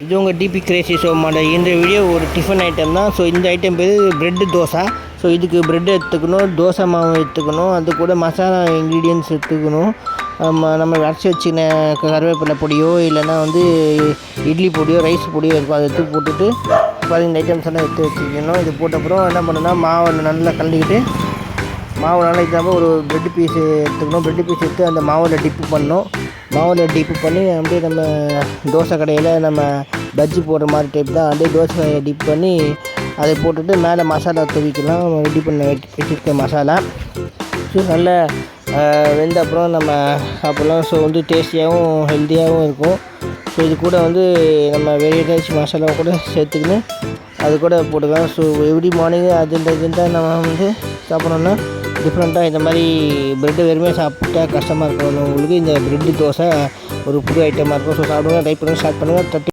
இது உங்கள் DP Crazy show model. இந்த வீடியோ ஒரு டிஃபன் ஐட்டம் தான். ஸோ இந்த ஐட்டம் பேர் ப்ரெட்டு தோசை. ஸோ இதுக்கு ப்ரெட் எடுத்துக்கணும், தோசை மாவு எடுத்துக்கணும், அது கூட மசாலா இன்க்ரீடியன்ட்ஸ் எடுத்துக்கணும். நம்ம அரைச்சி வச்சுன கருவேப்பிலை பொடியோ இல்லைன்னா இட்லி பொடியோ ரைஸ் பொடியோ இருக்கும், அதை எடுத்து போட்டுட்டு இந்த ஐட்டம்ஸ் எல்லாம் எடுத்து வச்சுக்கணும். இது போட்ட அப்புறம் என்ன பண்ணணும்னா மாவை நல்லா கலந்துக்கிட்டு மாவு நல்லா இல்லாமல் ஒரு ப்ரெட்டு பீஸ் எடுத்துக்கணும். ப்ரெட்டு பீஸ் எடுத்து அந்த மாவில் டிப்பு பண்ணணும். மாவில் டிப்பு பண்ணி அப்படியே நம்ம தோசை கடையில் நம்ம பஜ்ஜி போடுற மாதிரி டைப் தான். அப்படியே தோசை டிப் பண்ணி அதை போட்டுட்டு மேலே மசாலா தூவிக்கலாம். ரெடி பண்ண வச்சுருக்க மசாலா நல்லா வெந்த அப்புறம் நம்ம சாப்பிட்லாம். ஸோ டேஸ்டியாகவும் ஹெல்த்தியாகவும் இருக்கும். ஸோ இது கூட நம்ம வெரைட்டி மசாலா கூட சேர்த்துக்கின்னு அது கூட போட்டுக்கலாம். ஸோ எவ்ரி மார்னிங் அதுதான் நம்ம சாப்பிட்றோன்னா டிஃப்ரெண்ட்டாக இந்த மாதிரி ப்ரெட்டு வெறுமே சாப்பிட்டா கஷ்டமாக இருக்கிறவங்களுக்கு இந்த ப்ரெட்டு தோசை ஒரு புது ஐட்டமாக இருக்கும். ஸோ சாப்பிடுங்க, ட்ரை பண்ணுங்கள், ஸ்டார்ட் பண்ணுங்கள்.